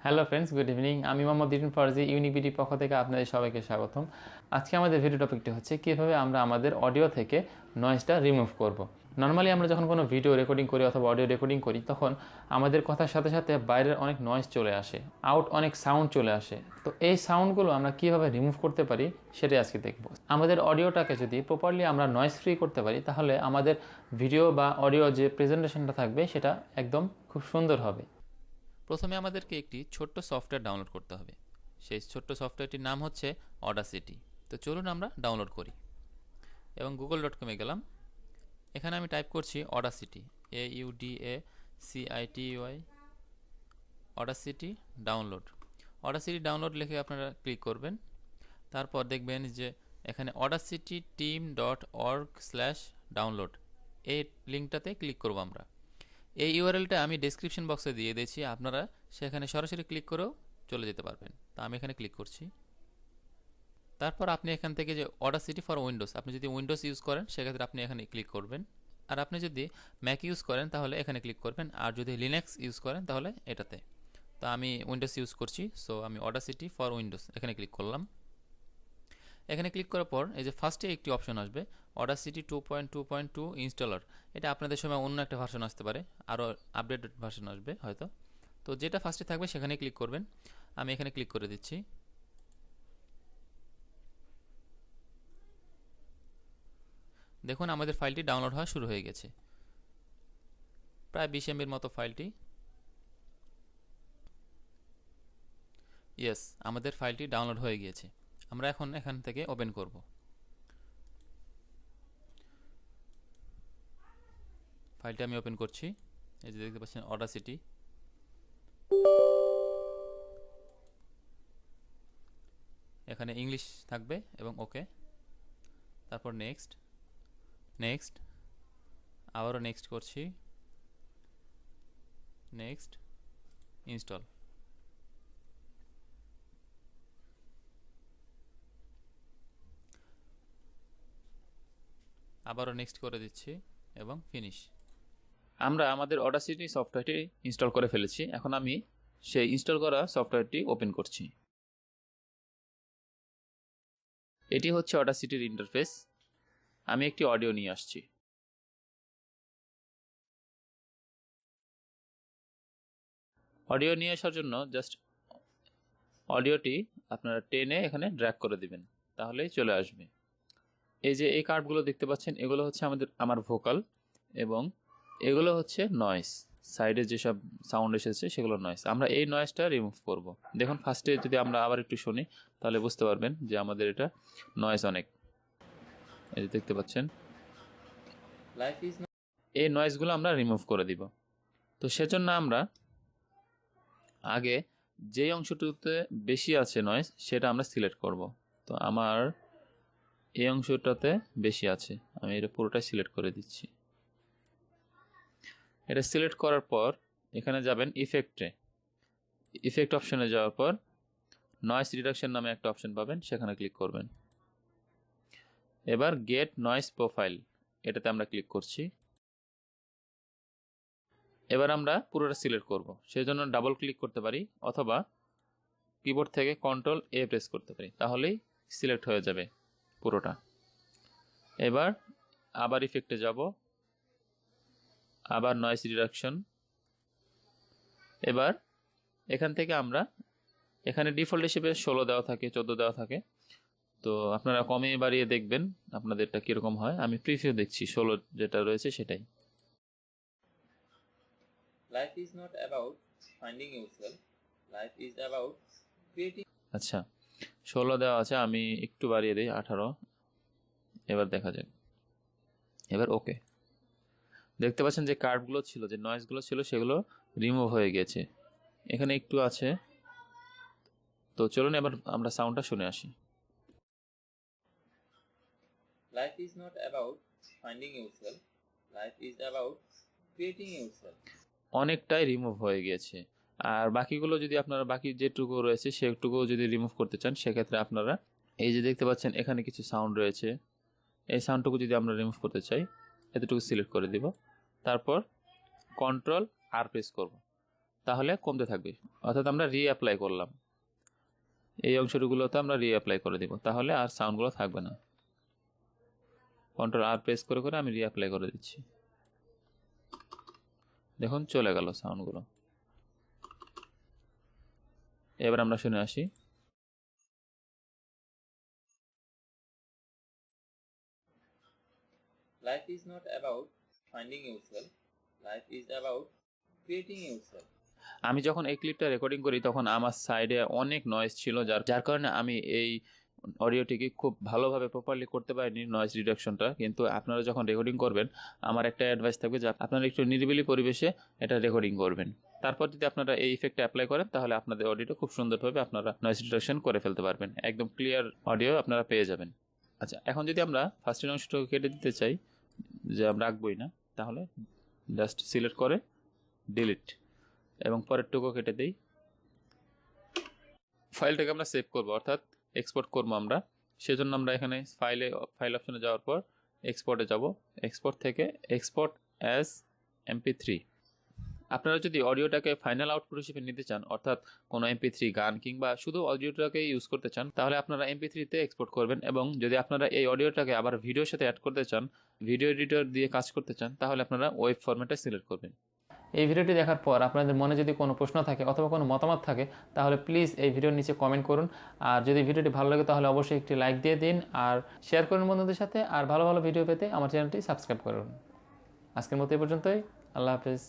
Hello friends, good evening. আমি Mohammad Irfan ফারজি, unique BD পক্ষ থেকে আপনাদের সবাইকে স্বাগতম। আজকে আমাদের ভিডিও টপিকটি হচ্ছে কীভাবে আমরা আমাদের অডিও থেকে নয়েজটা রিমুভ করব। নর্মালি আমরা যখন কোনো ভিডিও রেকর্ডিং করি অথবা অডিও রেকর্ডিং করি, তখন আমাদের কথার সাথে সাথে বাইরের অনেক নয়েজ চলে আসে, অনেক সাউন্ড চলে আসে। তো এই সাউন্ডগুলো আমরা কীভাবে রিমুভ করতে পারি সেটাই আজকে দেখব। আমাদের অডিওটাকে যদি প্রপারলি আমরা নয়েজ ফ্রি করতে পারি, তাহলে আমাদের ভিডিও বা অডিও যে প্রেজেন্টেশনটা থাকবে সেটা একদম খুব সুন্দর হবে। প্রথমে আমাদেরকে একটি ছোট্ট সফটওয়্যার ডাউনলোড করতে হবে। সেই ছোট্ট সফটওয়্যারটির নাম হচ্ছে অডাসিটি। তো চলুন আমরা ডাউনলোড করি এবং google.com-এ গেলাম। এখানে আমি টাইপ করছি Audacity, AUDACITY, Audacity download. Audacity download লিখে আপনারা ক্লিক করবেন। তারপর দেখবেন যে এখানে audacity.team.org/download এই লিঙ্কটাতে ক্লিক করব আমরা। এই ইউআরএলটা আমি ডেসক্রিপশন বক্সে দিয়ে দিয়েছি, আপনারা সেখানে সরাসরি ক্লিক করেও চলে যেতে পারবেন। তা আমি এখানে ক্লিক করছি। তারপর আপনি এখান থেকে যে অডাসিটি ফর উইন্ডোজ, আপনি যদি উইন্ডোজ ইউজ করেন সেক্ষেত্রে আপনি এখানে ক্লিক করবেন, আর আপনি যদি ম্যাক ইউজ করেন তাহলে এখানে ক্লিক করবেন, আর যদি লিনাক্স ইউজ করেন তাহলে এটাতে। তা আমি উইন্ডোজ ইউজ করছি, সো আমি অডাসিটি ফর উইন্ডোজ এখানে ক্লিক করলাম। এখানে ক্লিক করার পর এই যে ফার্স্টে একটি অপশন আসবে অডাসিটি 2.2.2 ইনস্টলার। এটা আপনাদের সময় অন্য একটা ভার্সন আসতে পারে, আরও আপডেটেড ভার্সন আসবে হয়তো। তো যেটা ফার্স্টে থাকবে সেখানে ক্লিক করবেন। আমি এখানে ক্লিক করে দিচ্ছি। দেখুন আমাদের ফাইলটি ডাউনলোড হওয়া শুরু হয়ে গেছে, প্রায় 20 MB মতো ফাইলটি। ইয়েস, আমাদের ফাইলটি ডাউনলোড হয়ে গিয়েছে। আমরা এখন এখান থেকে ওপেন করব। ফাইলটি আমি ওপেন করছি। এই যে দেখতে পাচ্ছেন অডাসিটি। এখানে ইংলিশ থাকবে এবং ওকে, তারপর নেক্সট, নেক্সট, আবারও নেক্সট করছি, নেক্সট, ইনস্টল। আবারও নেক্সট করে দিচ্ছি এবং ফিনিশ। আমরা আমাদের অডাসিটি সফটওয়্যারটি ইনস্টল করে ফেলেছি। এখন আমি সেই ইনস্টল করা সফটওয়্যারটি ওপেন করছি। এটি হচ্ছে অডাসিটির ইন্টারফেস। আমি একটি অডিও নিয়ে আসছি। অডিও নিয়ে আসার জন্য জাস্ট অডিওটি আপনারা টেনে এখানে ড্র্যাগ করে দিবেন, তাহলেই চলে আসবে। এই যে এই কার্ডগুলো দেখতে পাচ্ছেন, এগুলো হচ্ছে আমার ভোকাল, এবং এগুলো হচ্ছে নয়েস। সাইডে যেসব সাউন্ড এসেছে সেগুলো নয়েস। আমরা এই নয়েসটা রিমুভ করব। দেখুন ফার্স্টে যদি আমরা আবার একটু শুনি তাহলে বুঝতে পারবেন যে আমাদের এটা নয়েস অনেক। এই যে দেখতে পাচ্ছেন, এই নয়েসগুলো আমরা রিমুভ করে দিব। তো সেজন্য আমরা আগে যেই অংশটুকুতে বেশি আছে নয়েস সেটা আমরা সিলেক্ট করব। তো আমার এই অংশটাতে বেশি আছে, আমি এটা পুরোটাই সিলেক্ট করে দিচ্ছি। এটা সিলেক্ট করার পর এখানে যাবেন ইফেক্টে। ইফেক্ট অপশনে যাওয়ার পর নয়েস রিডাকশন নামে একটা অপশন পাবেন, সেখানে ক্লিক করবেন। এবার গেট নয়েস প্রোফাইল, এটাতে আমরা ক্লিক করছি। এবার আমরা পুরোটা সিলেক্ট করব, সেই জন্য ডাবল ক্লিক করতে পারি অথবা কিবোর্ড থেকে Ctrl+A প্রেস করতে পারি, তাহলেই সিলেক্ট হয়ে যাবে পুরোটা। এবার আবার ইফেক্টে যাব, আবার নয়েস রিডাকশন। এবার এখান থেকে আমরা এখানে ডিফল্ট হিসেবে 16 দেওয়া থাকে, 14 দেওয়া থাকে। তো আপনারা কমে বাড়িয়ে দেখবেন আপনাদেরটা কীরকম হয়। আমি প্রিভিউ দেখছি, 16 যেটা রয়েছে সেটাই। Life is not about finding yourself. Life is about creating. আচ্ছা, 16 দেওয়া আছে, আমি একটু বাড়িয়ে দিই, 18। এবার দেখা যাক। এবার ওকে। দেখতে পাচ্ছেন যে কার্ভগুলো ছিল, যে নয়েজগুলো ছিল, সেগুলো রিমুভ হয়ে গেছে। এখানে একটু আছে। তো চলুন এবার আমরা সাউন্ডটা শুনে আসি। Life is not about finding yourself. Life is about creating yourself. অনেকটাই রিমুভ হয়ে গেছে। আর বাকিগুলো যদি আপনারা বাকি যেটুকু রয়েছে সেটুকু যদি রিমুভ করতে চান, সেক্ষেত্রে আপনারা এই যে দেখতে পাচ্ছেন এখানে কিছু সাউন্ড রয়েছে, এই সাউন্ডটুকু যদি আমরা রিমুভ করতে চাই, এতটুকু সিলেক্ট করে দিব। তারপর Ctrl+R প্রেস করব। তাহলে কমতে থাকবে, অর্থাৎ আমরা রিঅ্যাপ্লাই করলাম, এই অংশগুলোতে আমরা রিঅ্যাপ্লাই করে দিব, তাহলে আর সাউন্ডগুলো থাকবে না। কন্ট্রোল আর প্রেস করে করে আমি রিঅ্যাপ্লাই করে দিচ্ছি, দেখুন চলে গেল সাউন্ডগুলো। এবার আমরা শুনে আসি। Life is not about finding yourself. Life is about creating yourself. আমি যখন এই ক্লিপটা রেকর্ডিং করি তখন আমার সাইডে অনেক নয়েজ ছিল, যার কারণে আমি এই অডিওটিকে খুব ভালোভাবে প্রপারলি করতে পারিনি নয়েজ রিডাকশনটা। কিন্তু আপনারা যখন রেকর্ডিং করবেন, আমার একটা অ্যাডভাইস থাকবে যে আপনারা একটু নিরিবিলি পরিবেশে এটা রেকর্ডিং করবেন। তারপর যদি আপনারা এই ইফেক্টটা অ্যাপ্লাই করেন, তাহলে আপনাদের অডিওটা খুব সুন্দরভাবে আপনারা নয়েজ রিডাকশন করে ফেলতে পারবেন, একদম ক্লিয়ার অডিও আপনারা পেয়ে যাবেন। আচ্ছা, এখন যদি আমরা ফার্স্টের অংশটাকে কেটে দিতে চাই, যে আমরা রাখবই না, তাহলে জাস্ট সিলেক্ট করে ডিলিট এবং পরেরটুকু কেটে দিই। ফাইলটাকে আমরা সেভ করব, অর্থাৎ এক্সপোর্ট করব আমরা। সেজন্য আমরা এখানে ফাইল অপশনে যাওয়ার পর এক্সপোর্টে যাব, এক্সপোর্ট থেকে এক্সপোর্ট অ্যাজ MP3। আপনারা যদি অডিওটাকে ফাইনাল আউটপুট হিসেবে নিতে চান, অর্থাৎ কোনো MP3 গান কিংবা শুধু অডিওটাকে ইউজ করতে চান, তাহলে আপনারা MP3-তে এক্সপোর্ট করবেন। এবং যদি আপনারা এই অডিওটাকে আবার ভিডিওর সাথে অ্যাড করতে চান, ভিডিও এডিটর দিয়ে কাজ করতে চান, তাহলে আপনারা ওয়েব ফরম্যাটে সিলেক্ট করবেন। এই ভিডিওটি দেখার পর আপনাদের মনে যদি কোনো প্রশ্ন থাকে অথবা কোনো মতামত থাকে, তাহলে প্লিজ এই ভিডিওর নিচে কমেন্ট করুন। আর যদি ভিডিওটি ভালো লাগে তাহলে অবশ্যই একটি লাইক দিয়ে দিন আর শেয়ার করুন বন্ধুদের সাথে। আর ভালো ভালো ভিডিও পেতে আমার চ্যানেলটি সাবস্ক্রাইব করুন। আজকের মতো এই পর্যন্তই। আল্লাহ হাফেজ।